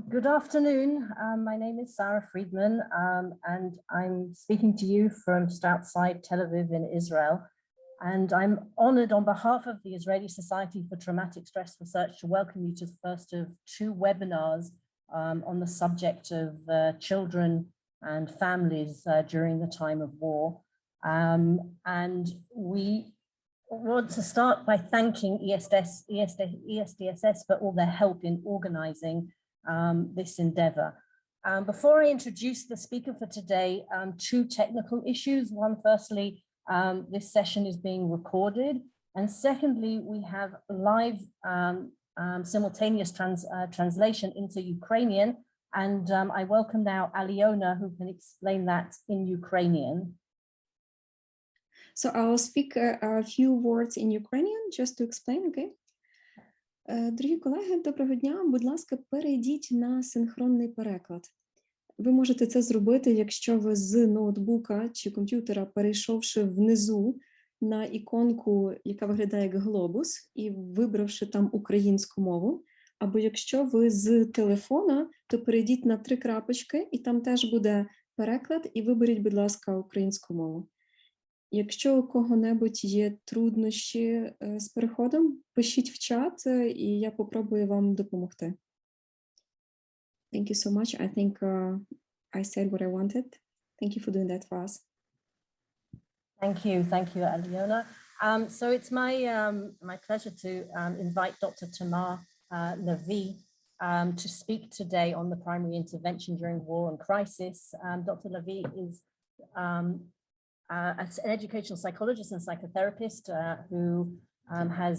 Good afternoon. My name is Sara Freedman, and I'm speaking to you from just outside Tel Aviv in Israel. And I'm honored on behalf of the Israeli Society for Traumatic Stress Research to welcome you to the first of two webinars on the subject of children and families during the time of war. And we want to start by thanking ESDSS for all their help in organizing this endeavor. Before I introduce the speaker for today, two technical issues. One, firstly, this session is being recorded. And secondly, we have live simultaneous translation into Ukrainian. And I welcome now Aliona, who can explain that in Ukrainian. So I'll speak a few words in Ukrainian just to explain, okay? Дорогі колеги, доброго дня. Будь ласка, перейдіть на синхронний переклад. Ви можете це зробити, якщо ви з ноутбука чи комп'ютера, перейшовши внизу на іконку, яка виглядає як глобус, і вибравши там українську мову, або якщо ви з телефона, то перейдіть на 3 крапочки, і там теж буде переклад, і виберіть, будь ласка, українську мову. Якщо у кого-небудь є труднощі з переходом, пишіть в чат, і я попробую вам допомогти. Thank you so much. I think I said what I wanted. Thank you for doing that for us. Thank you, Aliona. So it's my pleasure to invite Dr. Tamar Lavi to speak today on the primary intervention during war and crisis. Dr. Lavi is an educational psychologist and psychotherapist who has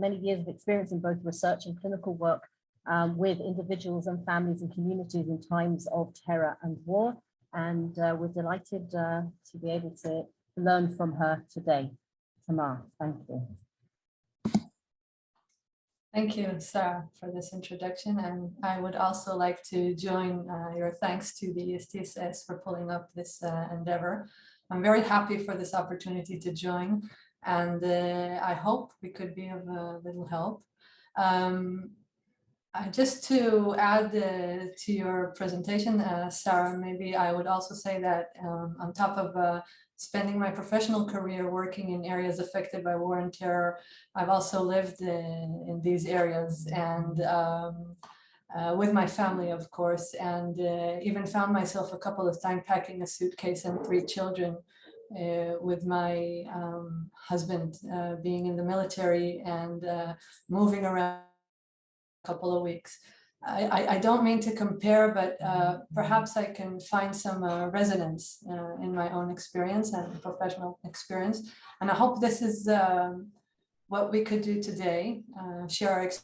many years of experience in both research and clinical work with individuals and families and communities in times of terror and war. And we're delighted to be able to learn from her today. Tamar, thank you. Thank you, Sara, for this introduction. And I would also like to join your thanks to the ESDSS for pulling up this endeavor. I'm very happy for this opportunity to join, and I hope we could be of a little help. Just to add to your presentation, Sara, maybe I would also say that on top of spending my professional career working in areas affected by war and terror, I've also lived in these areas and with my family, of course, and even found myself a couple of times packing a suitcase and 3 children with my husband being in the military and moving around a couple of weeks. I don't mean to compare, but perhaps I can find some resonance in my own experience and professional experience. And I hope this is what we could do today, share our experience.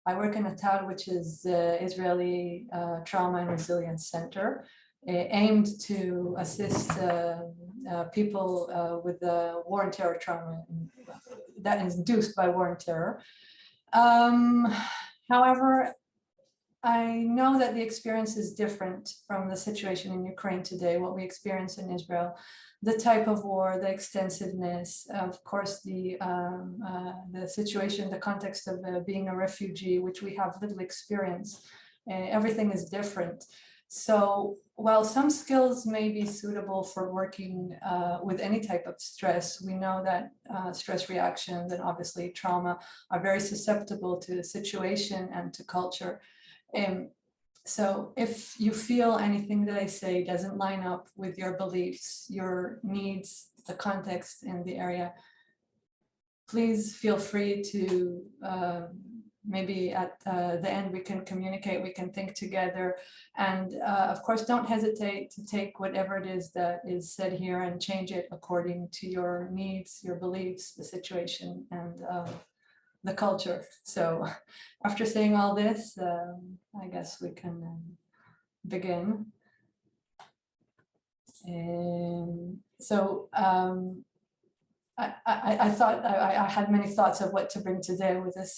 I work in NATAL, which is Israeli Trauma and Resilience Center, aimed to assist people with war and terror trauma that is induced by war and terror. However, I know that the experience is different from the situation in Ukraine today, what we experience in Israel, the type of war, the extensiveness, of course, the situation, the context of being a refugee, which we have little experience. Everything is different. So while some skills may be suitable for working with any type of stress, we know that stress reactions and obviously trauma are very susceptible to the situation and to culture. So if you feel anything that I say doesn't line up with your beliefs, your needs, the context in the area, please feel free to maybe at the end we can communicate, we can think together. And of course, don't hesitate to take whatever it is that is said here and change it according to your needs, your beliefs, the situation, and the culture. So after saying all this, I guess we can begin. I thought I had many thoughts of what to bring today with this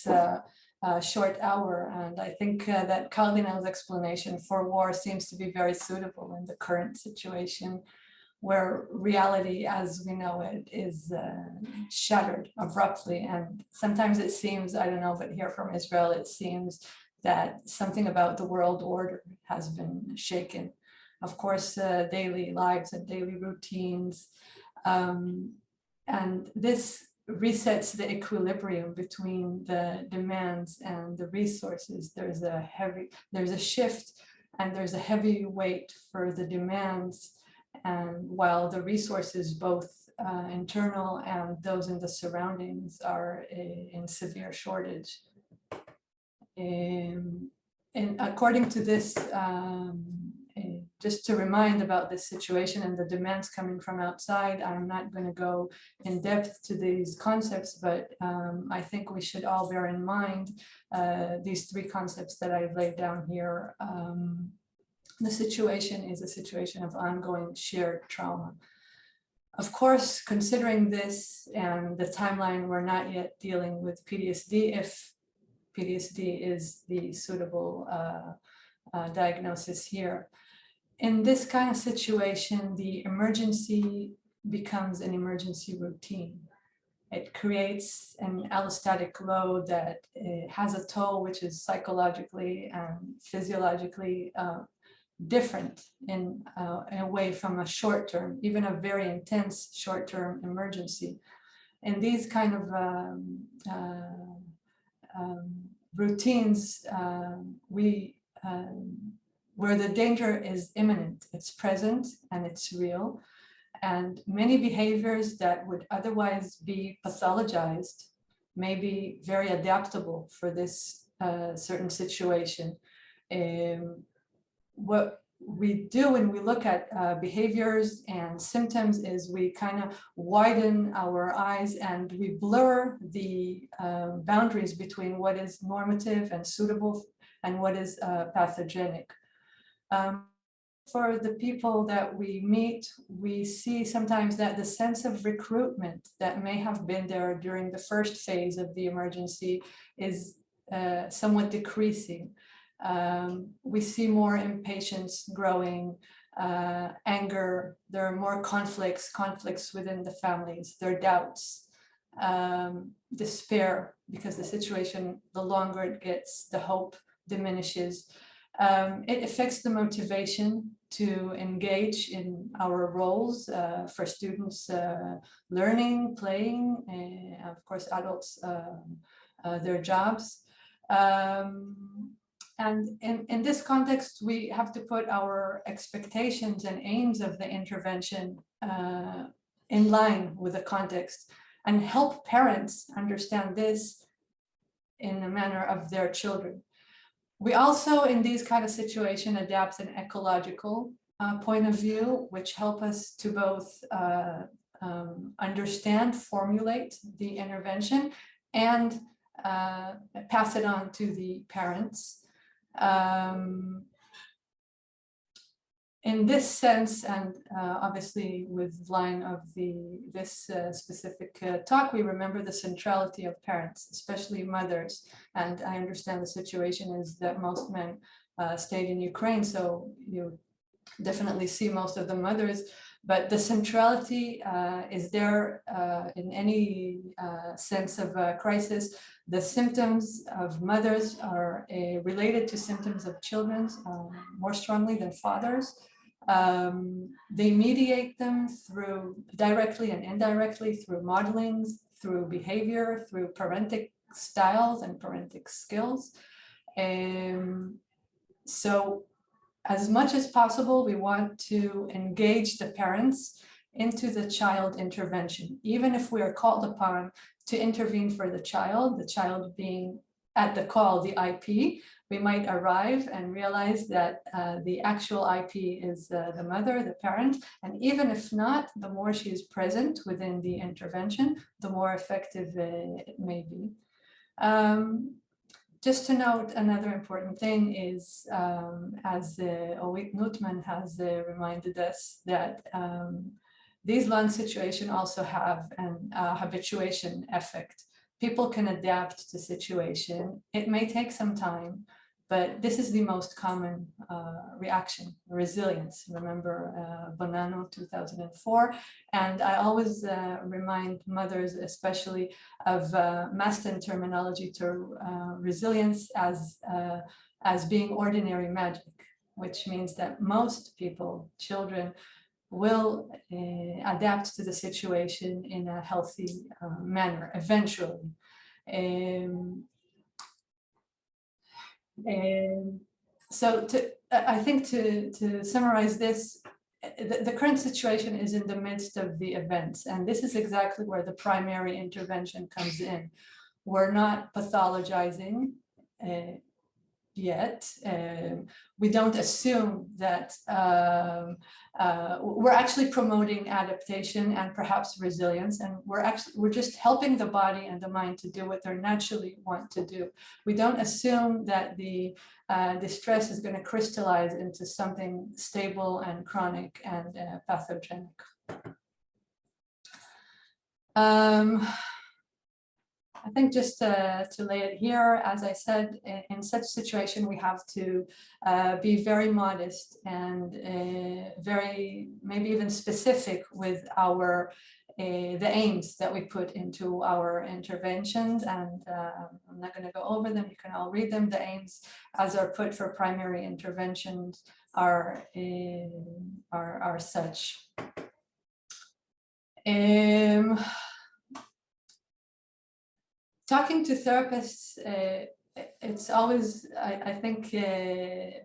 short hour, and I think that Cardinal's explanation for war seems to be very suitable in the current situation. where reality as we know it is shattered abruptly. And sometimes it seems, I don't know, but here from Israel, it seems that something about the world order has been shaken. Of course, daily lives and daily routines. And this resets the equilibrium between the demands and the resources. There's a shift, and there's a heavy weight for the demands, and while the resources, both internal and those in the surroundings, are in severe shortage. And according to this, just to remind about this situation and the demands coming from outside, I'm not going to go in depth to these concepts, but I think we should all bear in mind these three concepts that I've laid down here. The situation is a situation of ongoing shared trauma. Of course, considering this and the timeline, we're not yet dealing with PTSD, if PTSD is the suitable diagnosis here. In this kind of situation, the emergency becomes an emergency routine. It creates an allostatic load that has a toll which is psychologically and physiologically different in a way from a short-term, even a very intense short-term emergency. In these kind of routines, where the danger is imminent, it's present and it's real. And many behaviors that would otherwise be pathologized may be very adaptable for this certain situation. What we do when we look at behaviors and symptoms is we kind of widen our eyes and we blur the boundaries between what is normative and suitable and what is pathogenic. For the people that we meet, we see sometimes that the sense of recruitment that may have been there during the first phase of the emergency is somewhat decreasing. We see more impatience growing, anger, there are more conflicts within the families, there are doubts, despair, because the situation, the longer it gets, the hope diminishes. It affects the motivation to engage in our roles for students learning, playing, and of course adults, their jobs. And in this context, we have to put our expectations and aims of the intervention in line with the context and help parents understand this in the manner of their children. We also, in these kind of situations, adapt an ecological point of view, which help us to both understand, formulate the intervention, and pass it on to the parents. In this sense, and obviously with line of this specific talk, we remember the centrality of parents, especially mothers. And I understand the situation is that most men stayed in Ukraine, so you definitely see most of the mothers, but the centrality is there in any sense of a crisis. The symptoms of mothers are related to symptoms of children more strongly than fathers. They mediate them through directly and indirectly through modelings, through behavior, through parentic styles and parentic skills. So as much as possible, we want to engage the parents into the child intervention, even if we are called upon to intervene for the child being at the call, the IP, we might arrive and realize that the actual IP is the mother, the parent, and even if not, the more she is present within the intervention, the more effective it may be. Just to note, another important thing is, as Olit Nutman has reminded us, that these lung situations also have an habituation effect. People can adapt to situation. It may take some time, But this is the most common reaction, resilience. Remember Bonanno 2004. And I always remind mothers, especially of masculine terminology to resilience as being ordinary magic, which means that most people, children, will adapt to the situation in a healthy manner eventually. So I think to summarize this, the current situation is in the midst of the events, and this is exactly where the primary intervention comes in. We're not pathologizing yet. We don't assume that we're actually promoting adaptation and perhaps resilience, and we're just helping the body and the mind to do what they naturally want to do. We don't assume that the stress is going to crystallize into something stable and chronic and pathogenic. I think just to lay it here, as I said, in such a situation, we have to be very modest and very, maybe even specific with our the aims that we put into our interventions. And I'm not going to go over them. You can all read them. The aims as are put for primary interventions are such. Talking to therapists, it's always, I think,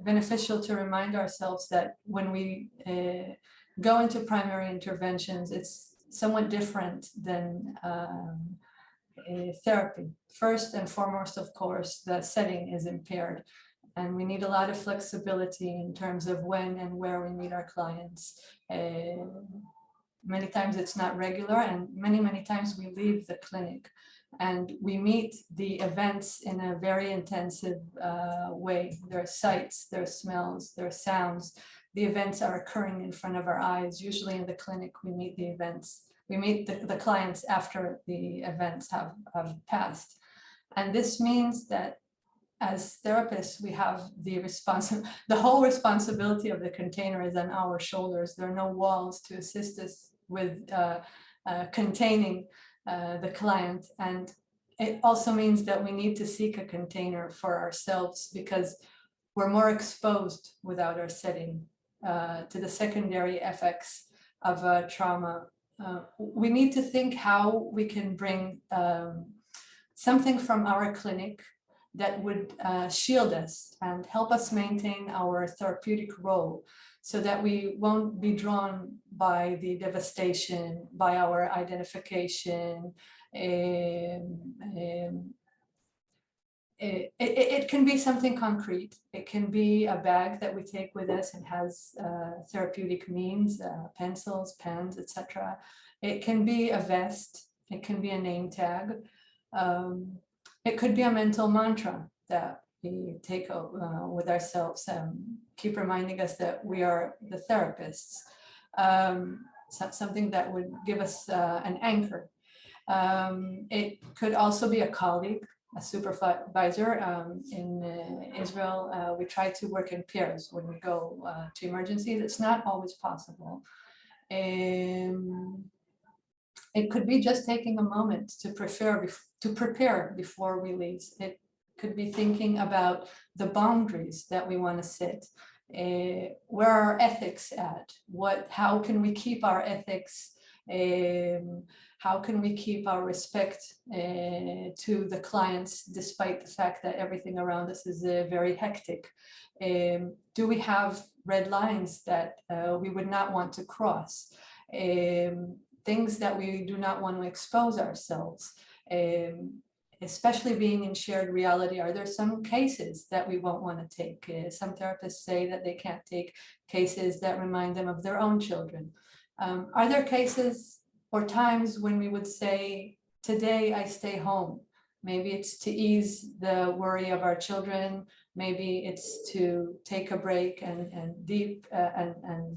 beneficial to remind ourselves that when we go into primary interventions, it's somewhat different than therapy. First and foremost, of course, the setting is impaired, and we need a lot of flexibility in terms of when and where we meet our clients. Many times it's not regular, and many times we leave the clinic and we meet the events in a very intensive way. There are sights, there are smells, there are sounds. The events are occurring in front of our eyes. Usually in the clinic, we meet the events. We meet the clients after the events have passed. And this means that as therapists, we have the whole responsibility of the container is on our shoulders. There are no walls to assist us with containing the client. And it also means that we need to seek a container for ourselves because we're more exposed without our setting to the secondary effects of trauma. We need to think how we can bring something from our clinic that would shield us and help us maintain our therapeutic role, so that we won't be drawn by the devastation, by our identification. It can be something concrete. It can be a bag that we take with us and has therapeutic means, pencils, pens, etc. It can be a vest. It can be a name tag. It could be a mental mantra that we take with ourselves, keep reminding us that we are the therapists. Something that would give us an anchor. It could also be a colleague, a supervisor. In Israel, we try to work in pairs when we go to emergencies. It's not always possible. It could be just taking a moment to prepare before we leave. It could be thinking about the boundaries that we want to set. Where are our ethics at? How can we keep our ethics? How can we keep our respect to the clients, despite the fact that everything around us is very hectic? Do we have red lines that we would not want to cross? Things that we do not want to expose ourselves, especially being in shared reality. Are there some cases that we won't want to take? Some therapists say that they can't take cases that remind them of their own children. Are there cases or times when we would say, today I stay home? Maybe it's to ease the worry of our children. Maybe it's to take a break and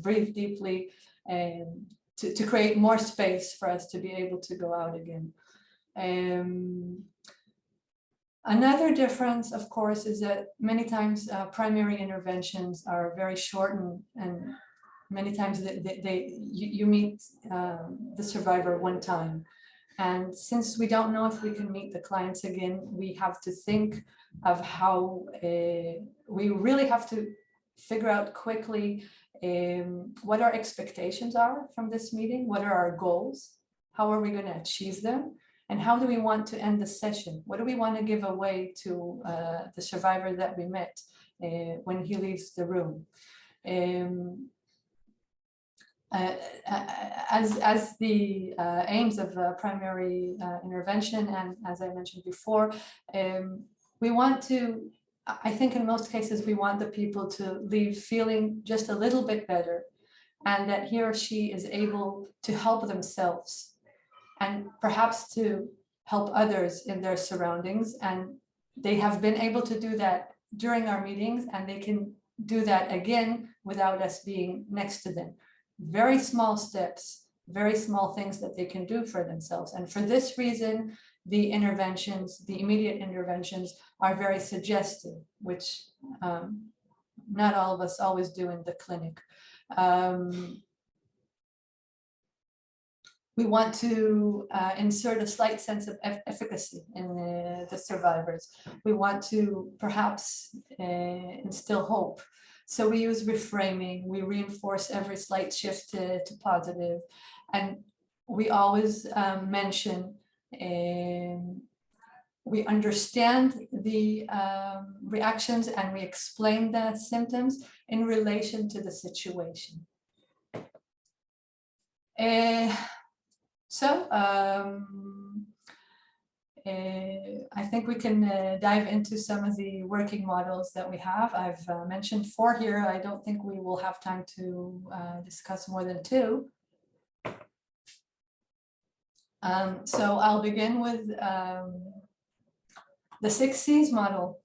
breathe deeply and to create more space for us to be able to go out again. Another difference, of course, is that many times primary interventions are very shortened, and many times you meet the survivor one time. And since we don't know if we can meet the clients again, we have to think of how we really have to figure out quickly what our expectations are from this meeting, what are our goals, how are we going to achieve them, and how do we want to end the session? What do we want to give away to the survivor that we met when he leaves the room? As the aims of primary intervention, and as I mentioned before, we want to, I think in most cases, we want the people to leave feeling just a little bit better, and that he or she is able to help themselves and perhaps to help others in their surroundings. And they have been able to do that during our meetings, and they can do that again without us being next to them. Very small steps, very small things that they can do for themselves. And for this reason, the interventions, the immediate interventions, are very suggestive, which not all of us always do in the clinic. We want to insert a slight sense of efficacy in the survivors. We want to perhaps instill hope. So we use reframing, we reinforce every slight shift to positive. And we always mention, we understand the reactions, and we explain the symptoms in relation to the situation. I think we can dive into some of the working models that we have. I've mentioned 4 here. I don't think we will have time to discuss more than 2. So I'll begin with the 6 C's model.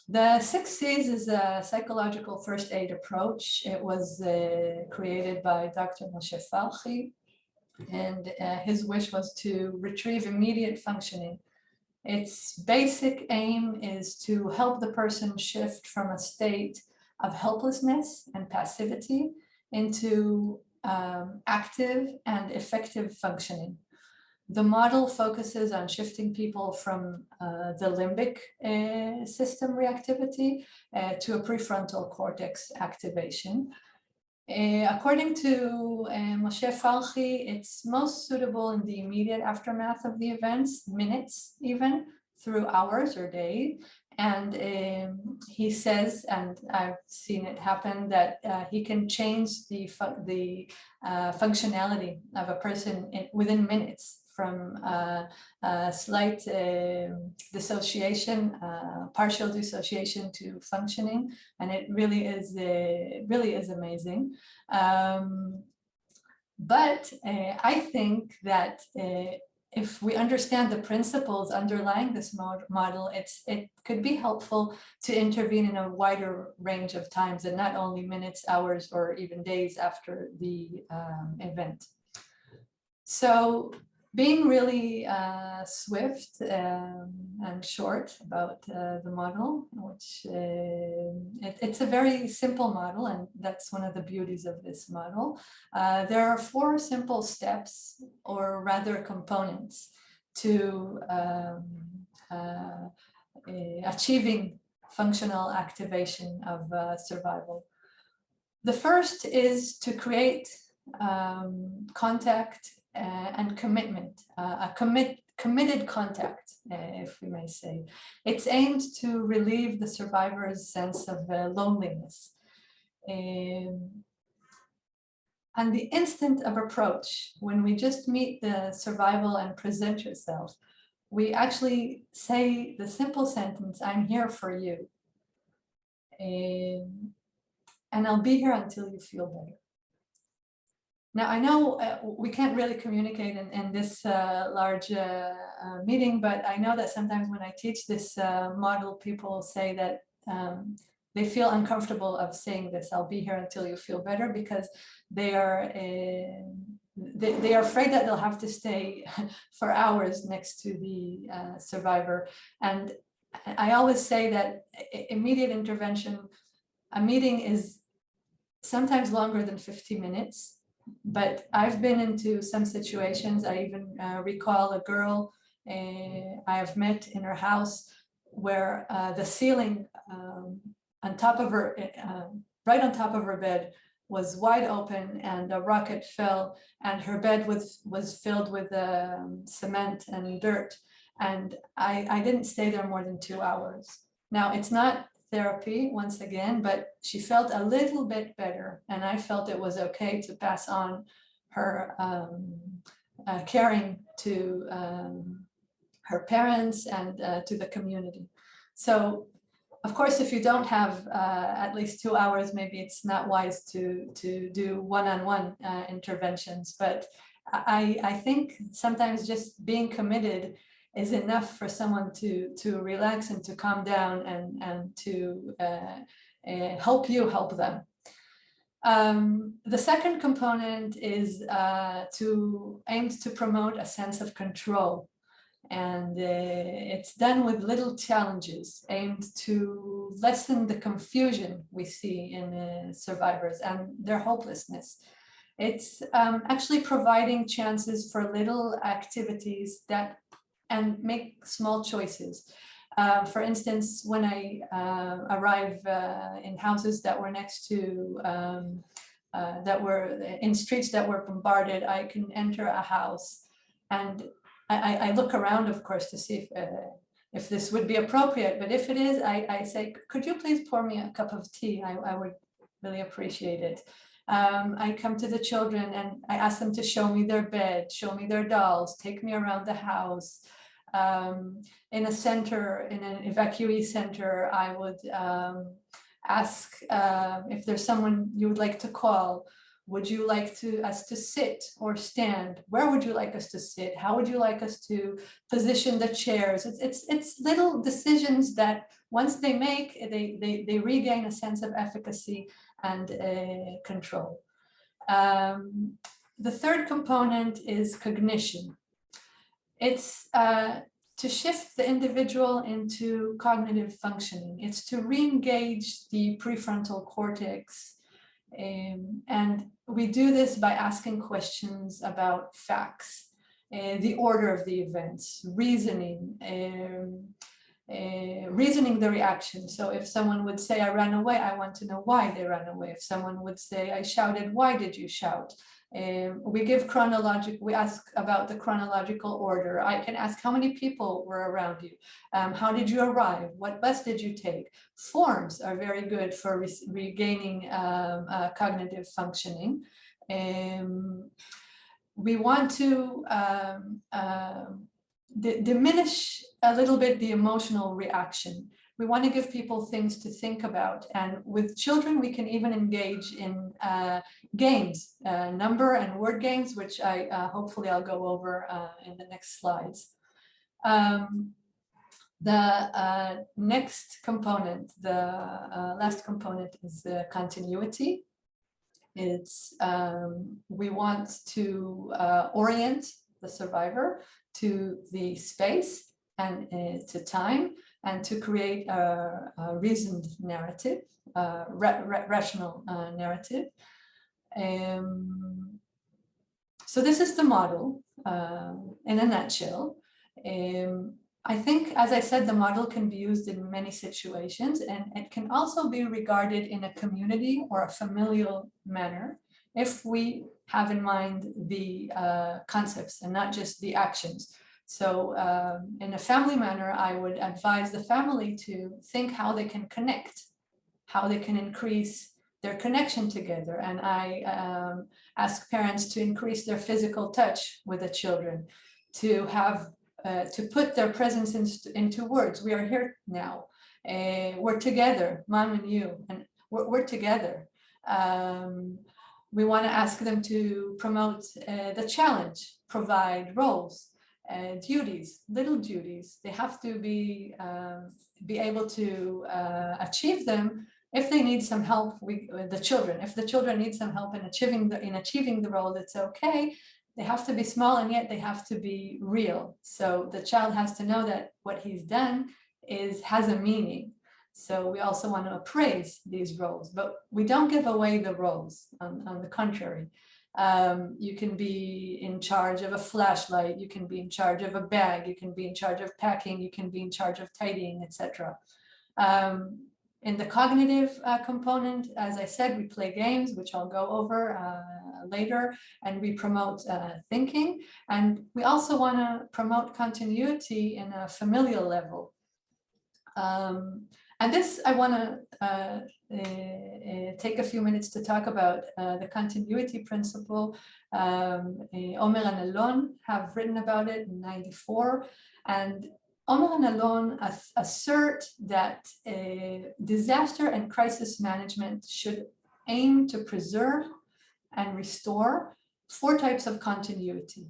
The 6 C's is a psychological first aid approach. It was created by Dr. Moshe Farchi. And his wish was to retrieve immediate functioning. Its basic aim is to help the person shift from a state of helplessness and passivity into active and effective functioning. The model focuses on shifting people from the limbic system reactivity to a prefrontal cortex activation. According to Moshe Farchi, it's most suitable in the immediate aftermath of the events, minutes even, through hours or days. And he says, and I've seen it happen, that he can change the functionality of a person within minutes, from slight dissociation, partial dissociation to functioning, and it really is amazing. But I think that if we understand the principles underlying this model, it could be helpful to intervene in a wider range of times, and not only minutes, hours, or even days after the event. So being really swift and short about the model, which it's a very simple model, and that's one of the beauties of this model. There are 4 simple steps, or rather components, to achieving functional activation of survival. The first is to create contact and commitment, a committed contact, if we may say. It's aimed to relieve the survivor's sense of loneliness. And the instant of approach, when we just meet the survival and present yourself, we actually say the simple sentence, "I'm here for you. And I'll be here until you feel better." Now, I know we can't really communicate in this large meeting, but I know that sometimes when I teach this model, people say that they feel uncomfortable of saying this, I'll be here until you feel better, because they are they are afraid that they'll have to stay for hours next to the survivor. And I always say that immediate intervention, a meeting is sometimes longer than 50 minutes, but I've been into some situations. I even recall a girl I have met in her house where the ceiling on top of her, right on top of her bed, was wide open, and a rocket fell, and her bed was filled with cement and dirt. And I didn't stay there more than 2 hours. Now, it's not therapy, once again, but she felt a little bit better, and I felt it was okay to pass on her caring to her parents and to the community. So, of course, if you don't have at least 2 hours, maybe it's not wise to do one-on-one interventions. But I think sometimes just being committed is enough for someone to relax and to calm down and to help you help them. The second component is aimed to promote a sense of control. And it's done with little challenges aimed to lessen the confusion we see in survivors and their hopelessness. It's actually providing chances for little activities that and make small choices. For instance, when I arrive in houses that were next to, that were in streets that were bombarded, I can enter a house and I look around, of course, to see if this would be appropriate. But if it is, I say, could you please pour me a cup of tea? I would really appreciate it. I come to the children and I ask them to show me their bed, show me their dolls, take me around the house. In a center, in an evacuee center, I would ask if there's someone you would like to call. Would you like us to sit or stand? Where would you like us to sit? How would you like us to position the chairs? It's little decisions that once they make, they regain a sense of efficacy and control. The third component is cognition. It's to shift the individual into cognitive functioning. It's to re-engage the prefrontal cortex. And we do this by asking questions about facts, the order of the events, reasoning the reaction. So if someone would say, I ran away, I want to know why they ran away. If someone would say, I shouted, why did you shout? We ask about the chronological order. I can ask how many people were around you. How did you arrive? What bus did you take? Forms are very good for regaining cognitive functioning. We want to diminish a little bit the emotional reaction. We want to give people things to think about. And with children, we can even engage in games, number and word games, which hopefully I'll go over in the next slides. The next component, the last component, is the continuity. It's we want to orient the survivor to the space and to time, and to create a reasoned narrative, rational narrative. So this is the model in a nutshell. I think, as I said, the model can be used in many situations, and it can also be regarded in a community or a familial manner if we have in mind the concepts and not just the actions. So in a family manner, I would advise the family to think how they can connect, how they can increase their connection together. And I ask parents to increase their physical touch with the children, to have to put their presence into words. We are here now. We're together, mom and you, and we're together. We want to ask them to promote the challenge, provide roles, duties, little duties. They have to be able to achieve them If they need some help, the children, if the children need some help in achieving the role, it's okay. They have to be small, and yet they have to be real. So the child has to know that what he's done has a meaning. So we also want to appraise these roles, but we don't give away the roles. On the contrary, you can be in charge of a flashlight, you can be in charge of a bag, you can be in charge of packing, you can be in charge of tidying, etc. In the cognitive component, as I said, we play games, which I'll go over later, and we promote thinking. And we also want to promote continuity in a familial level. And this, I want to take a few minutes to talk about the continuity principle. Omer and Ilan have written about it in '94. And Omer and Ilan assert that disaster and crisis management should aim to preserve and restore 4 types of continuity: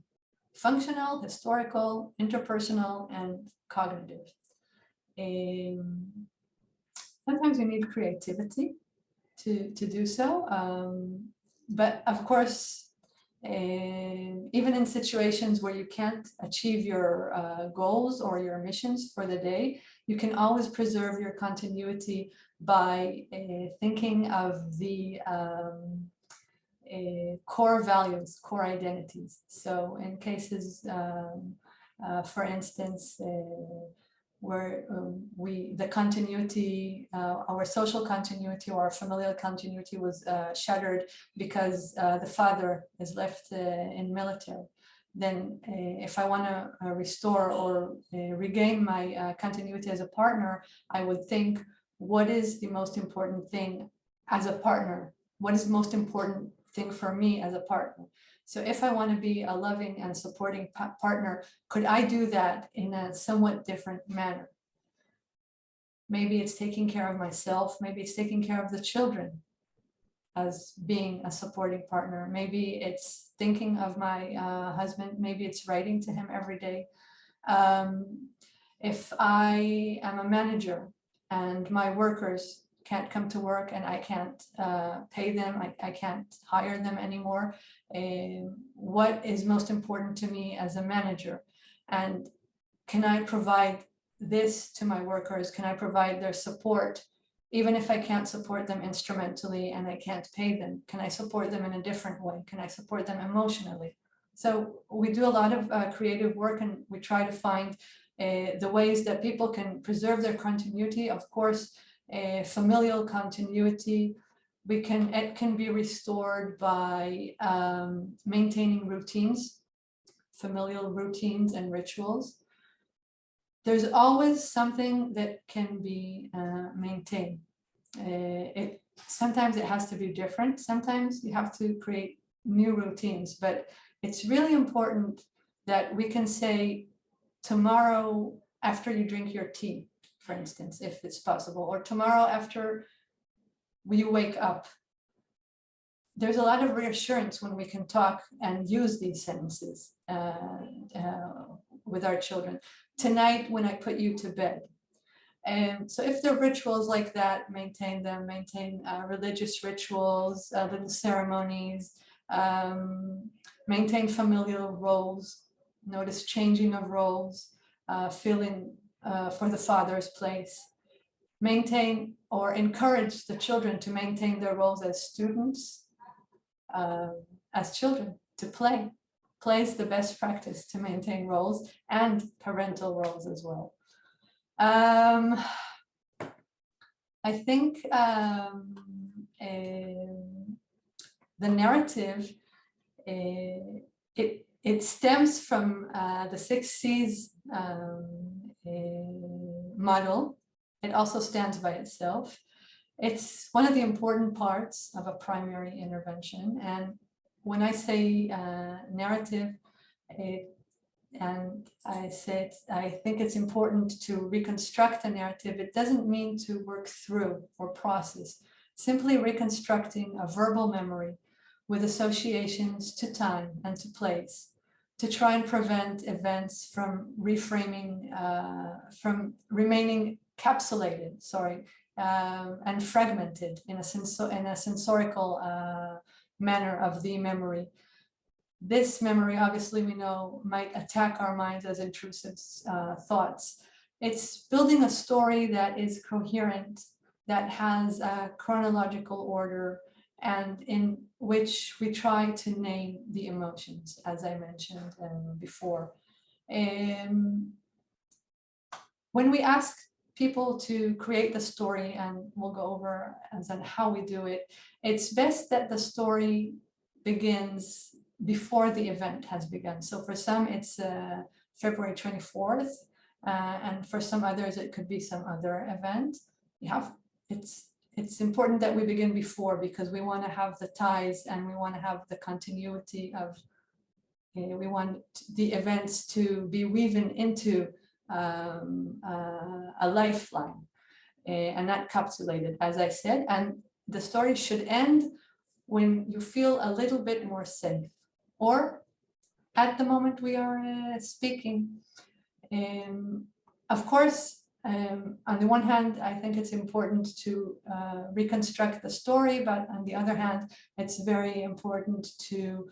functional, historical, interpersonal, and cognitive. Sometimes you need creativity to do so. But of course, even in situations where you can't achieve your goals or your missions for the day, you can always preserve your continuity by thinking of the core values, core identities. So in cases, for instance, where the continuity, our social continuity or our familial continuity was shattered because the father is left in military. Then if I want to restore or regain my continuity as a partner, I would think, what is the most important thing as a partner? What is the most important thing for me as a partner? So if I want to be a loving and supporting partner, could I do that in a somewhat different manner? Maybe it's taking care of myself. Maybe it's taking care of the children as being a supporting partner. Maybe it's thinking of my husband. Maybe it's writing to him every day. If I am a manager and my workers can't come to work and I can't pay them, I can't hire them anymore, what is most important to me as a manager? And can I provide this to my workers? Can I provide their support? Even if I can't support them instrumentally and I can't pay them, can I support them in a different way? Can I support them emotionally? So we do a lot of creative work, and we try to find the ways that people can preserve their continuity. Of course, familial continuity, it can be restored by maintaining routines, familial routines and rituals. There's always something that can be maintained. Sometimes it has to be different. Sometimes you have to create new routines, but it's really important that we can say tomorrow after you drink your tea, for instance, if it's possible, or tomorrow after you wake up. There's a lot of reassurance when we can talk and use these sentences with our children. Tonight when I put you to bed. And so if there are rituals like that, maintain them, maintain religious rituals, little ceremonies, maintain familial roles, notice changing of roles, feeling for the father's place, maintain or encourage the children to maintain their roles as students, as children, to play. Play is the best practice to maintain roles, and parental roles as well. I think the narrative, it stems from the 6 C's model. It also stands by itself. It's one of the important parts of a primary intervention. And when I say narrative, and I think it's important to reconstruct a narrative. It doesn't mean to work through or process, simply reconstructing a verbal memory with associations to time and to place, to try and prevent events from reframing, from remaining encapsulated and fragmented in a sensorical manner of the memory. This memory, obviously, we know might attack our minds as intrusive thoughts. It's building a story that is coherent, that has a chronological order, and in which we try to name the emotions, as I mentioned before. When we ask people to create the story, and we'll go over as on how we do it, it's best that the story begins before the event has begun. So for some, it's February 24th, and for some others, it could be some other event. It's important that we begin before, because we want to have the ties and we want to have the continuity of, we want the events to be woven into a lifeline and not capsulated, as I said. And the story should end when you feel a little bit more safe, or at the moment we are speaking. Of course, on the one hand, I think it's important to reconstruct the story, but on the other hand, it's very important to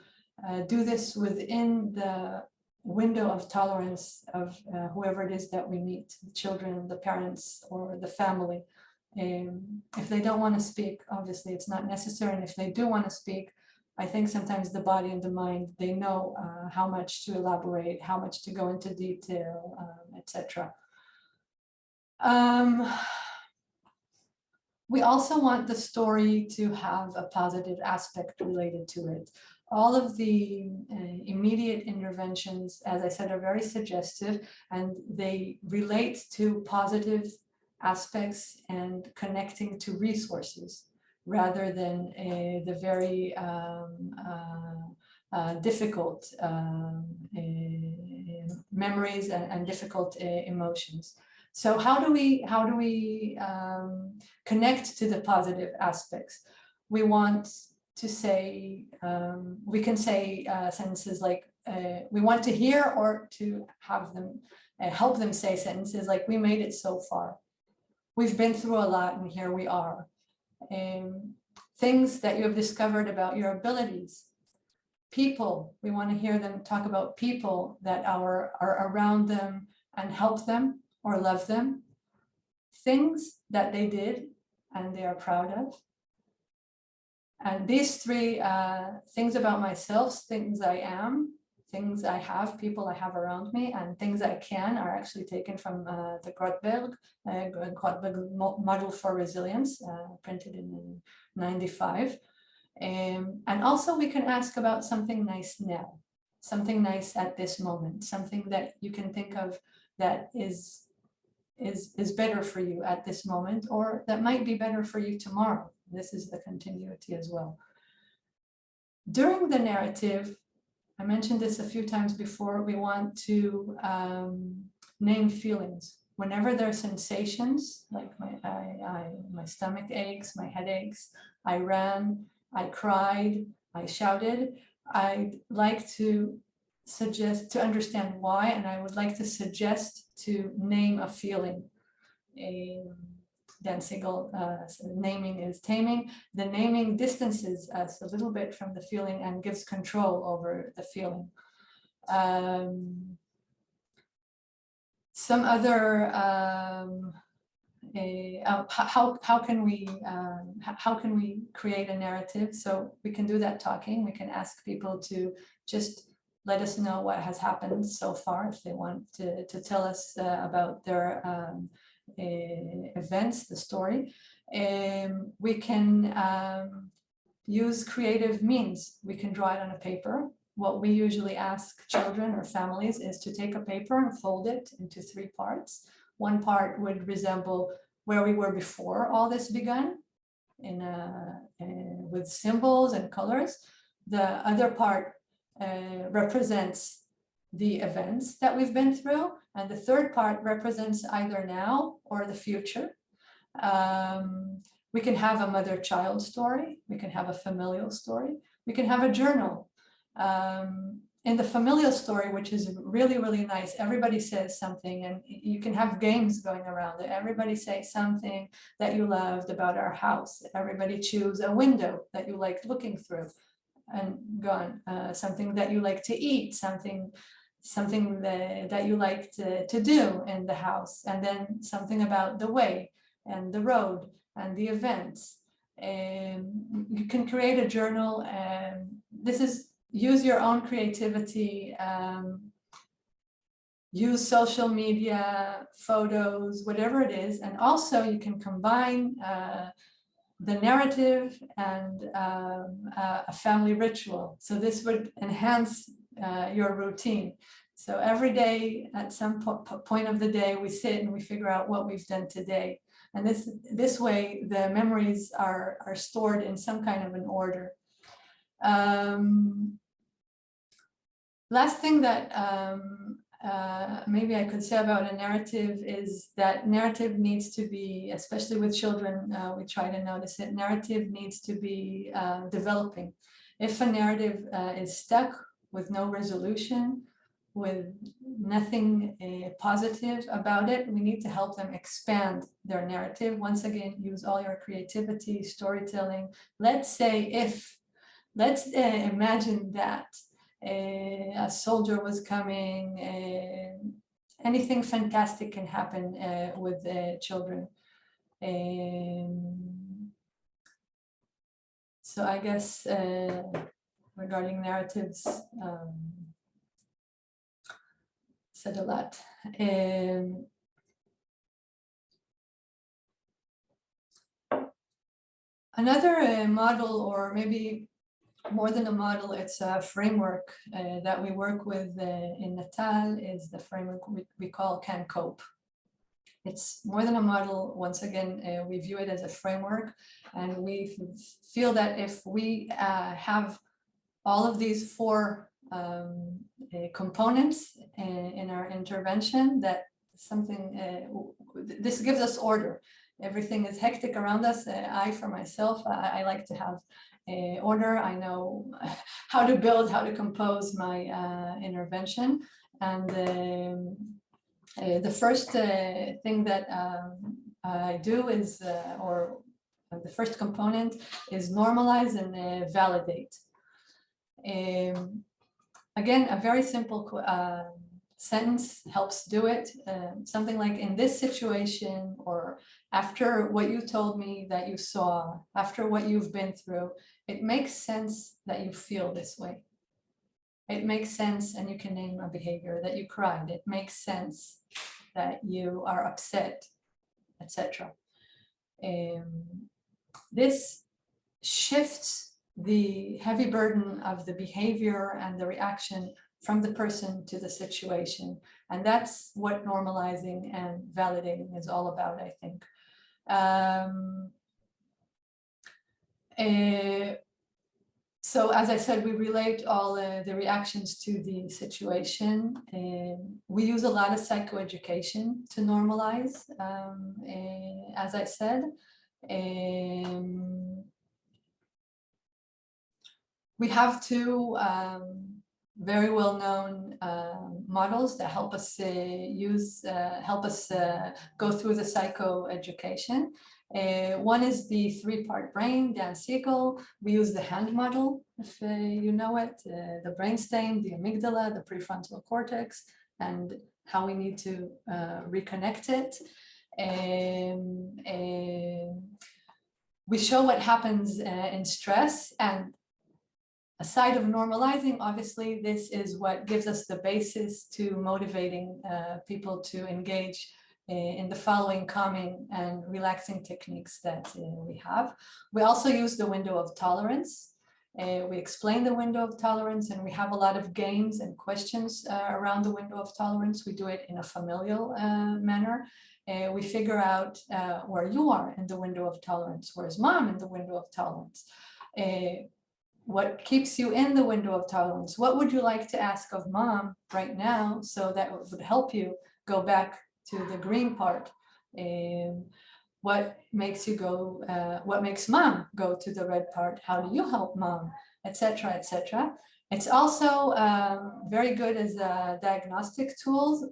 do this within the window of tolerance of whoever it is that we meet, the children, the parents, or the family. If they don't want to speak, obviously it's not necessary. And if they do want to speak, I think sometimes the body and the mind, they know how much to elaborate, how much to go into detail, etc. We also want the story to have a positive aspect related to it. All of the immediate interventions, as I said, are very suggestive, and they relate to positive aspects and connecting to resources, rather than the very difficult memories and difficult emotions. So how do we connect to the positive aspects? We want to say, we can say sentences like, we want to hear, or to have them, help them say sentences like, we made it so far. We've been through a lot and here we are. Things that you have discovered about your abilities. People, we want to hear them talk about people that are around them and help them or love them. Things that they did and they are proud of. And these three things about myself, things I am, things I have, people I have around me, and things I can, are actually taken from the Grotberg model for resilience, printed in 95. And also we can ask about something nice now, something nice at this moment, something that you can think of that is better for you at this moment, or that might be better for you tomorrow. This is the continuity as well. During the narrative, I mentioned this a few times before, we want to name feelings. Whenever there are sensations, like my stomach aches, my head aches, I ran, I cried, I shouted, I'd like to suggest to understand why, and I would like to suggest to name a feeling. Dan Siegel, naming is taming. The naming distances us a little bit from the feeling and gives control over the feeling. Some other, how can we create a narrative? So we can do that talking. We can ask people to just let us know what has happened so far, if they want to tell us about their events, the story. We can use creative means. We can draw it on a paper. What we usually ask children or families is to take a paper and fold it into 3 parts. One part would resemble where we were before all this began, with symbols and colors. The other part represents the events that we've been through, and the third part represents either now or the future. We can have a mother-child story, we can have a familial story, we can have a journal. in the familial story, which is really, really nice, everybody says something, and you can have games going around it. Everybody say something that you loved about our house. Everybody choose a window that you liked looking through and gone. Something that you like to eat, something that you like to do in the house, and then something about the way and the road and the events. And you can create a journal, and this is use your own creativity, use social media, photos, whatever it is. And also you can combine the narrative and a family ritual. So this would enhance your routine. So every day at some point of the day, we sit and we figure out what we've done today. And this way, the memories are stored in some kind of an order. Last thing that maybe I could say about a narrative is that narrative needs to be, especially with children, we try to notice it, narrative needs to be developing. If a narrative is stuck with no resolution, with nothing positive about it, we need to help them expand their narrative. Once again, use all your creativity, storytelling. Let's imagine that a soldier was coming, anything fantastic can happen with children. So I guess regarding narratives, said a lot. Another model, or maybe more than a model, it's a framework that we work with in NATAL, is the framework we call Can Cope. It's more than a model. Once again, we view it as a framework, and we feel that if we have all of these four components in our intervention, that something, this gives us order. Everything is hectic around us. I, for myself, I like to have order. I know how to build, how to compose my intervention. And the first thing that I do is, or the first component is normalize and validate. Again, a very simple sentence helps do it. Something like, in this situation, or after what you told me that you saw, after what you've been through, it makes sense that you feel this way. It makes sense, and you can name a behavior, that you cried. It makes sense that you are upset, etc. This shifts the heavy burden of the behavior and the reaction from the person to the situation. And that's what normalizing and validating is all about, I think. So as I said, we relate all the reactions to the situation. We use a lot of psychoeducation to normalize, as I said. We have two very well-known models that help us go through the psychoeducation. One is the three-part brain, Dan Siegel. We use the hand model, if you know it, the brainstem, the amygdala, the prefrontal cortex, and how we need to reconnect it. We show what happens in stress, and aside of normalizing, obviously, this is what gives us the basis to motivating people to engage in the following calming and relaxing techniques that we have. We also use the window of tolerance. We explain the window of tolerance, and we have a lot of games and questions around the window of tolerance. We do it in a familial manner. We figure out where you are in the window of tolerance. Where's mom in the window of tolerance? What keeps you in the window of tolerance? What would you like to ask of mom right now, so that would help you go back to the green part? What makes you go, what makes mom go to the red part? How do you help mom, etc., etc. It's also very good as a diagnostic tools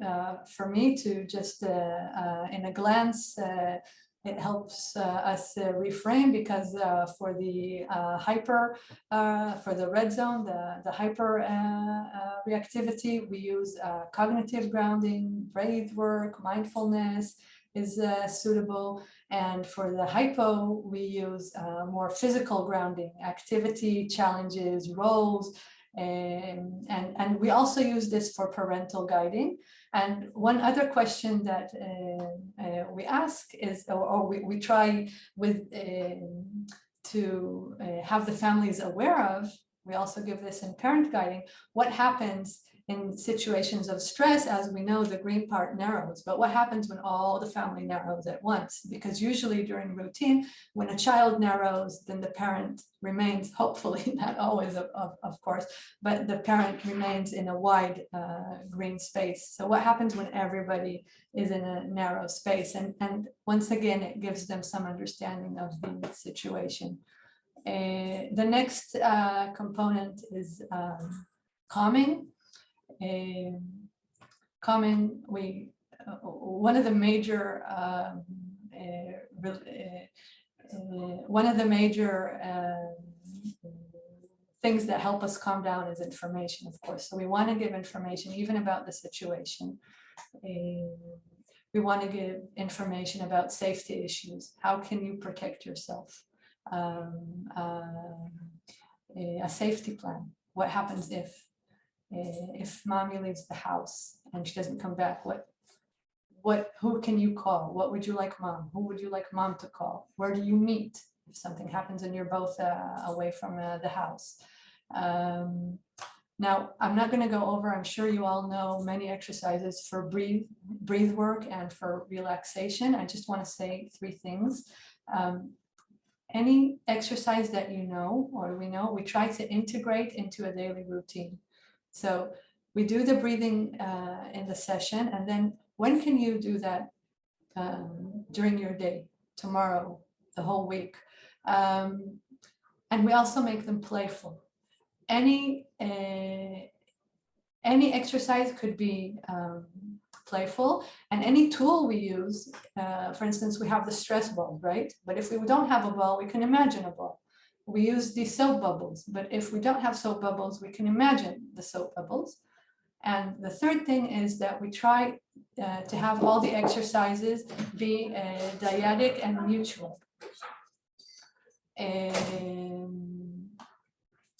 for me to just in a glance. It helps us reframe because for the for the red zone, the hyper reactivity, we use cognitive grounding, breath work, mindfulness is suitable. And for the hypo, we use more physical grounding, activity, challenges, roles. And we also use this for parental guiding. And one other question that we ask is, or we try with to have the families aware of, we also give this in parent guiding, what happens in situations of stress. As we know, the green part narrows, but what happens when all the family narrows at once? Because usually during routine, when a child narrows, then the parent remains, hopefully not always, of course, but the parent remains in a wide green space. So what happens when everybody is in a narrow space? And once again, it gives them some understanding of the situation. The next component is calming. One of the major things that help us calm down is information, of course. So we want to give information even about the situation. We want to give information about safety issues. How can you protect yourself? A safety plan. What happens if mommy leaves the house and she doesn't come back? Who can you call? What would you like mom? Who would you like mom to call? Where do you meet if something happens and you're both away from the house? Now, I'm not going to go over, I'm sure you all know many exercises for breathe work and for relaxation. I just want to say 3 things. Any exercise that you know, or we know, we try to integrate into a daily routine. So we do the breathing in the session, and then when can you do that during your day, tomorrow, the whole week? And we also make them playful. Any exercise could be playful, and any tool we use, for instance, we have the stress ball, right? But if we don't have a ball, we can imagine a ball. We use the soap bubbles, but if we don't have soap bubbles, we can imagine the soap bubbles. And the third thing is that we try to have all the exercises be dyadic and mutual.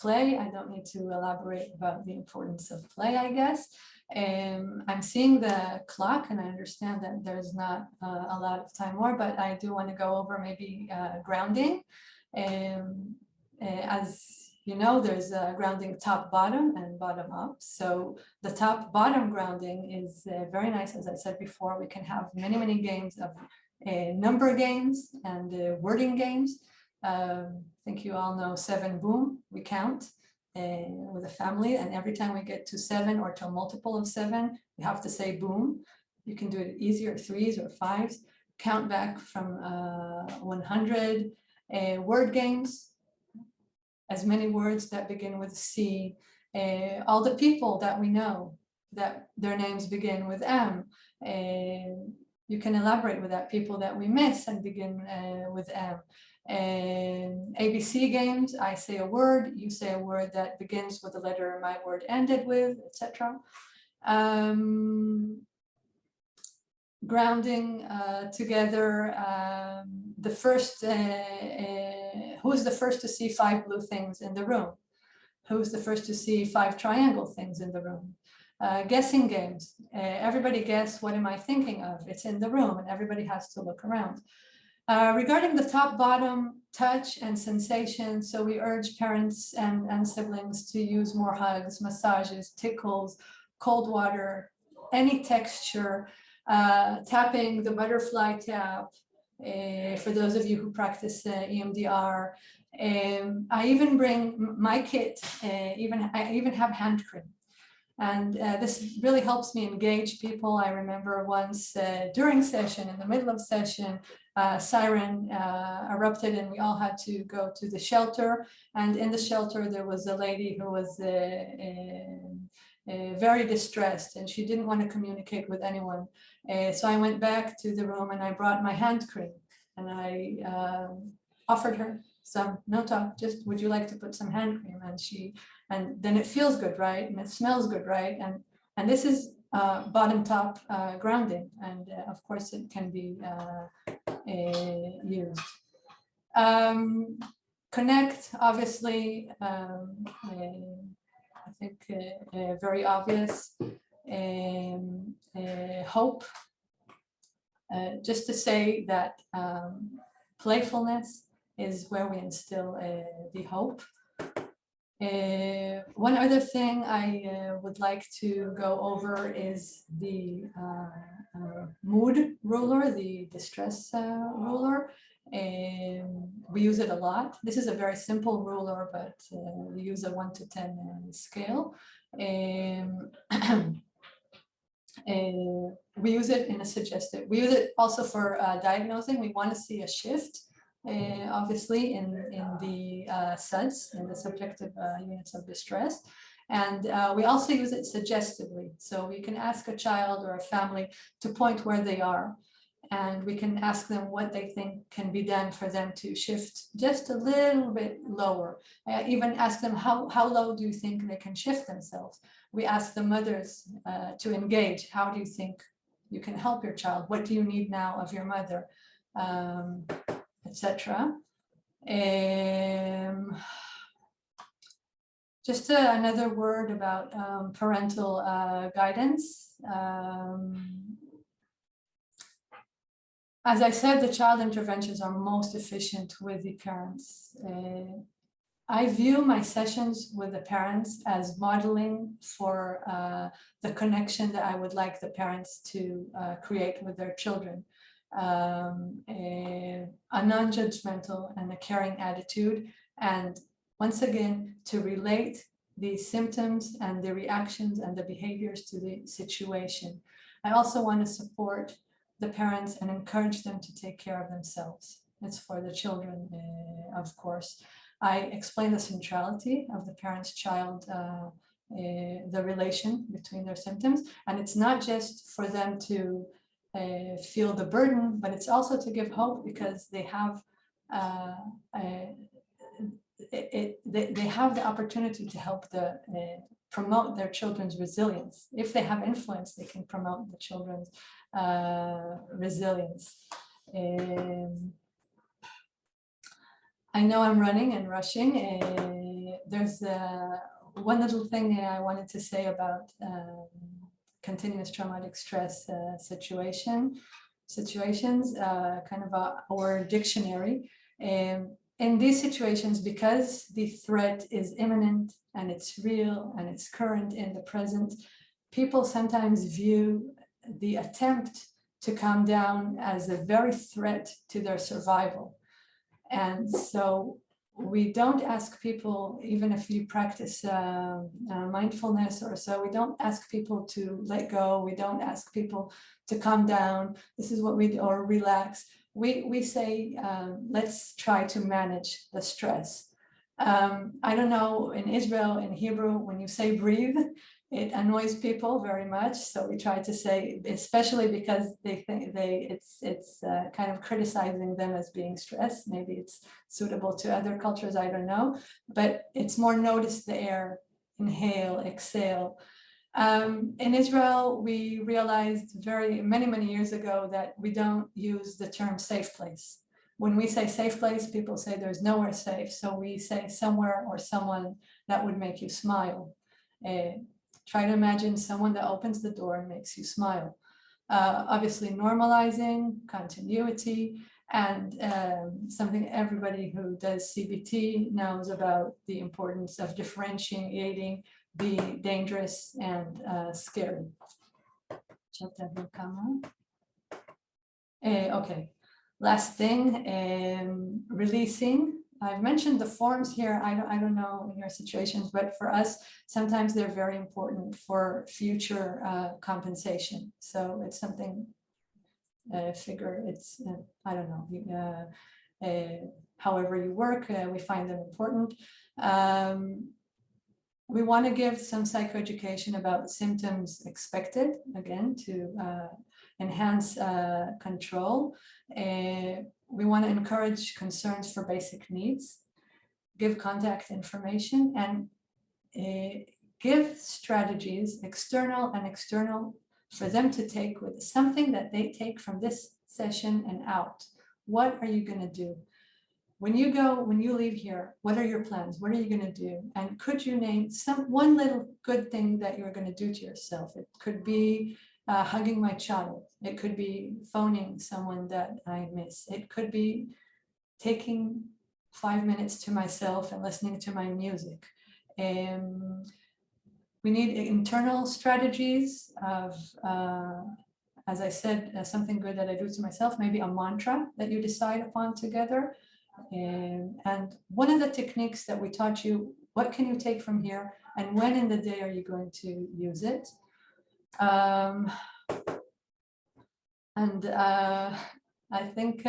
Play, I don't need to elaborate about the importance of play, I guess. I'm seeing the clock, and I understand that there's not a lot of time more, but I do want to go over maybe grounding. As you know, there's a grounding top bottom and bottom up. So the top bottom grounding is very nice. As I said before, we can have many games of number games and wording games. I think you all know 7 boom, we count with a family, and every time we get to 7 or to a multiple of 7, you have to say boom. You can do it easier, 3s or 5s. Count back from 100. Word games, as many words that begin with C. All the people that we know that their names begin with M. You can elaborate with that. People that we miss and begin with M. ABC games, I say a word, you say a word that begins with the letter my word ended with, etc. Grounding together, the first, who's the first to see 5 blue things in the room? Who's the first to see 5 triangle things in the room? Guessing games, everybody guess, what am I thinking of? It's in the room, and everybody has to look around. Regarding the top bottom touch and sensation, so we urge parents and siblings to use more hugs, massages, tickles, cold water, any texture, tapping the butterfly tap, for those of you who practice EMDR. I even bring my kit, I even have hand cream. And this really helps me engage people. I remember once during session, in the middle of session, siren erupted and we all had to go to the shelter. And in the shelter, there was a lady who was very distressed and she didn't want to communicate with anyone. So I went back to the room and I brought my hand cream and I offered her some, no talk, just would you like to put some hand cream? And then it feels good, right? And it smells good, right? And this is bottom top grounding. And of course it can be used. Connect, obviously, I think very obvious. Hope, just to say that playfulness is where we instill the hope. One other thing I would like to go over is the mood ruler, the distress ruler. We use it a lot. This is a very simple ruler, but we use a 1 to 10 scale. We use it in a suggestive. We use it also for diagnosing. We want to see a shift, obviously, in the SUDS, in the subjective units of distress. And we also use it suggestively. So we can ask a child or a family to point where they are. And we can ask them what they think can be done for them to shift just a little bit lower. Even ask them, how low do you think they can shift themselves? We ask the mothers to engage. How do you think you can help your child? What do you need now of your mother, etc. Just another word about parental guidance. As I said, the child interventions are most efficient with the parents. I view my sessions with the parents as modeling for the connection that I would like the parents to create with their children. A non-judgmental and a caring attitude. And once again, to relate the symptoms and the reactions and the behaviors to the situation. I also want to support the parents and encourage them to take care of themselves. It's for the children, of course. I explain the centrality of the parents-child, the relation between their symptoms. And it's not just for them to feel the burden, but it's also to give hope because they have they have the opportunity to help promote their children's resilience. If they have influence, they can promote the children's resilience. I know I'm running and rushing. There's one little thing I wanted to say about continuous traumatic stress situations, kind of our dictionary. In these situations, because the threat is imminent and it's real and it's current in the present, people sometimes view the attempt to calm down as a very threat to their survival. And so we don't ask people, even if you practice mindfulness or so, we don't ask people to let go. We don't ask people to calm down. This is what we do, or relax. We say, let's try to manage the stress. I don't know, in Israel, in Hebrew, when you say breathe, it annoys people very much. So we try to say, especially because they think it's kind of criticizing them as being stressed. Maybe it's suitable to other cultures, I don't know. But it's more notice the air, inhale, exhale. In Israel, we realized many years ago that we don't use the term safe place. When we say safe place, people say there's nowhere safe. So we say somewhere or someone that would make you smile. Try to imagine someone that opens the door and makes you smile. Obviously normalizing, continuity, and something everybody who does CBT knows about the importance of differentiating the dangerous and scary. Okay, last thing, releasing. I've mentioned the forms here. I don't know in your situations, but for us, sometimes they're very important for future compensation. So it's something figure. It's, I don't know, however you work, we find them important. We want to give some psychoeducation about symptoms expected, again, to enhance control. We want to encourage concerns for basic needs, give contact information, and give strategies, external and external, for them to take with something that they take from this session and out. What are you going to do? When you leave here, what are your plans? What are you going to do? And could you name one little good thing that you're going to do to yourself? It could be hugging my child. It could be phoning someone that I miss. It could be taking 5 minutes to myself and listening to my music. We need internal strategies of, as I said, something good that I do to myself, maybe a mantra that you decide upon together. And one of the techniques that we taught you, what can you take from here and when in the day are you going to use it? I think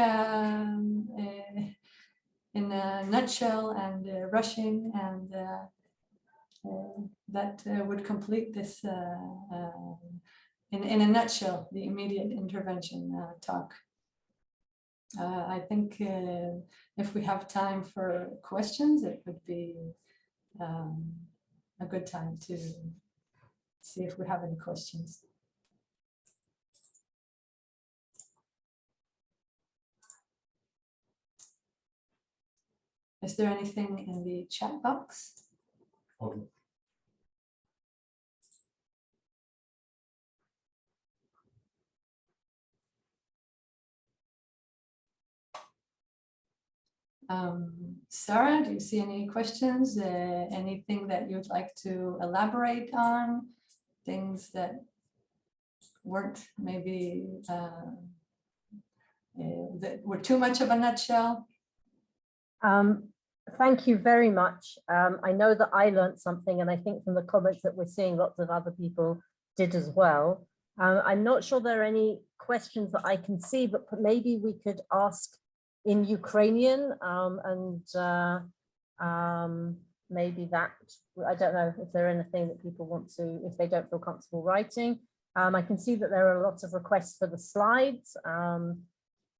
in a nutshell and rushing and that would complete this in a nutshell, the immediate intervention talk. I think if we have time for questions, it would be a good time to see if we have any questions. Is there anything in the chat box? Okay. Sara, do you see any questions? Anything that you'd like to elaborate on? Things that weren't maybe that were too much of a nutshell? Thank you very much. I know that I learned something, and I think from the comments that we're seeing, lots of other people did as well. I'm not sure there are any questions that I can see, but maybe we could ask in Ukrainian, maybe that, I don't know if there are anything that people want to, if they don't feel comfortable writing. I can see that there are lots of requests for the slides.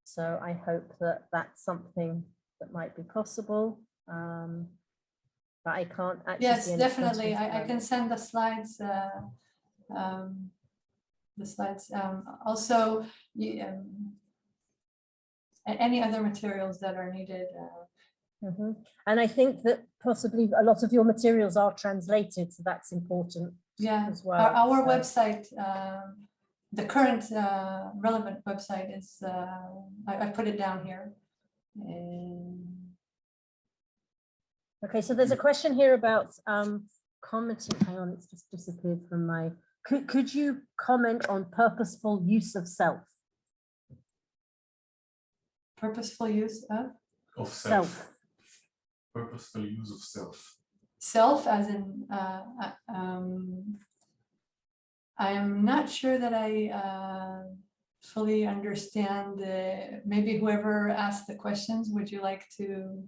So I hope that that's something that might be possible. But I can't actually. Yes, see any definitely. I can questions. send the slides. Also, any other materials that are needed. And I think that possibly a lot of your materials are translated, so that's important. Yeah, as well. Our So- website, the current relevant website is, I put it down here. Okay, so there's a question here about commenting. Hang on, it's just disappeared from my. Could you comment on purposeful use of self? Purposeful use of Self. Purposeful use of self. self, as in, I am not sure that I fully understand. Maybe whoever asked the questions, would you like to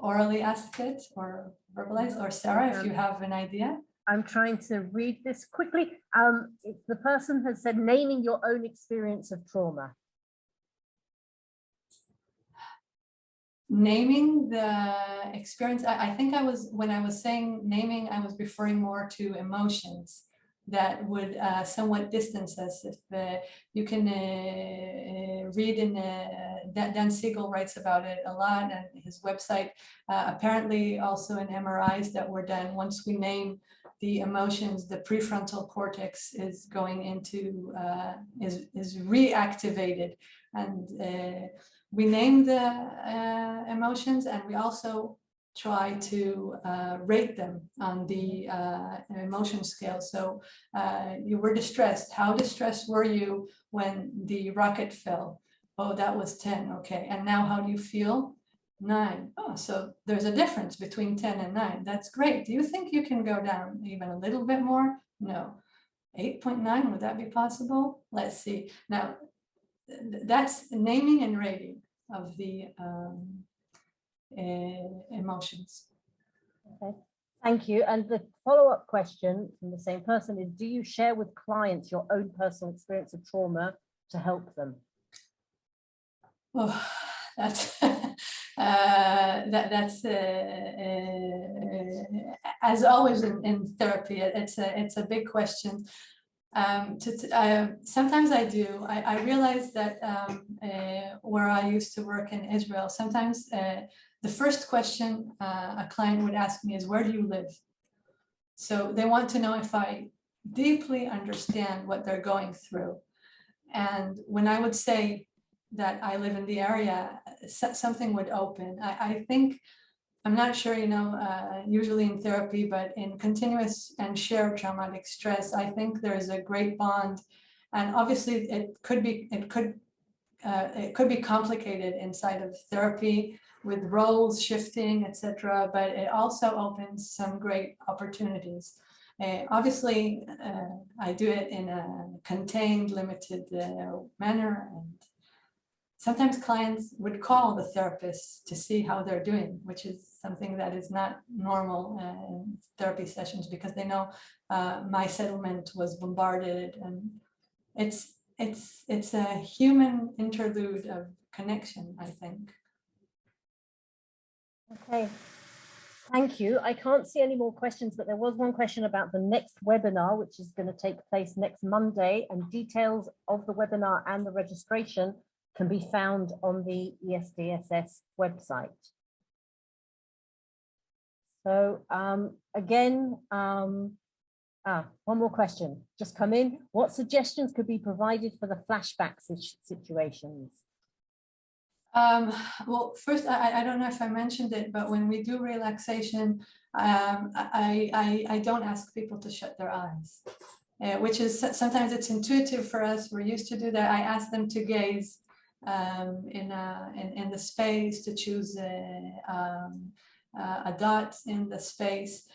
orally ask it or verbalize, or Sara, if you have an idea? I'm trying to read this quickly. The person has said naming your own experience of trauma. Naming the experience, I think when I was saying naming, I was referring more to emotions that would somewhat distance us. If you can read in Dan Siegel writes about it a lot, and his website, apparently also in MRIs that were done, once we name the emotions, the prefrontal cortex is going into, is reactivated, and we name the emotions, and we also try to rate them on the emotion scale. So you were distressed. How distressed were you when the rocket fell? Oh, that was 10. Okay. And now how do you feel? 9. Oh, so there's a difference between 10 and 9. That's great. Do you think you can go down even a little bit more? No. 8.9, would that be possible? Let's see. Now, that's naming and rating of the emotions. Okay, thank you. And the follow-up question from the same person is, do you share with clients your own personal experience of trauma to help them? Oh, that's that's as always in therapy. It's a big question. Sometimes I do. I realize that where I used to work in Israel, sometimes the first question a client would ask me is, where do you live? So they want to know if I deeply understand what they're going through. And when I would say that I live in the area, something would open. I think, I'm not sure, you know, usually in therapy, but in continuous and shared traumatic stress, I think there is a great bond. And obviously it could be complicated inside of therapy with roles shifting, etc. But it also opens some great opportunities. Obviously, I do it in a contained, limited manner. And sometimes clients would call the therapist to see how they're doing, which is something that is not normal in therapy sessions, because they know my settlement was bombarded, and it's a human interlude of connection, I think. Okay, thank you. I can't see any more questions, but there was one question about the next webinar, which is going to take place next Monday, and details of the webinar and the registration can be found on the ESDSS website. So again, one more question just come in. What suggestions could be provided for the flashback situations? Well, first, I don't know if I mentioned it, but when we do relaxation, I don't ask people to shut their eyes, which is sometimes it's intuitive for us. We're used to do that. I ask them to gaze in the space, to choose a dot in the space.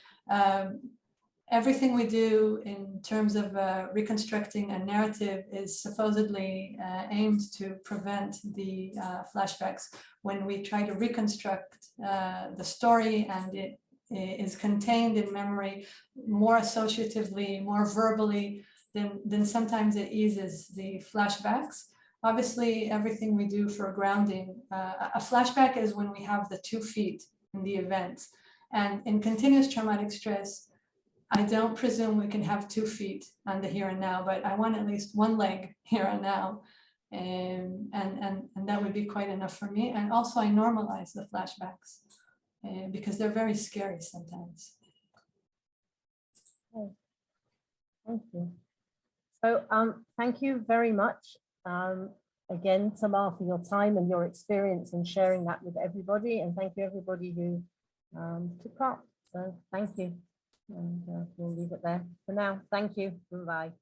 Everything we do in terms of reconstructing a narrative is supposedly aimed to prevent the flashbacks. When we try to reconstruct the story and it is contained in memory more associatively, more verbally, then sometimes it eases the flashbacks. Obviously, everything we do for grounding, a flashback is when we have the 2 feet in the event. And in continuous traumatic stress, I don't presume we can have 2 feet on the here and now, but I want at least 1 leg here and now. And that would be quite enough for me. And also I normalize the flashbacks because they're very scary sometimes. Okay. Thank you. So thank you very much. Again, Tamar, for your time and your experience and sharing that with everybody. And thank you everybody who took part. So thank you. And we'll leave it there for now. Thank you. Bye.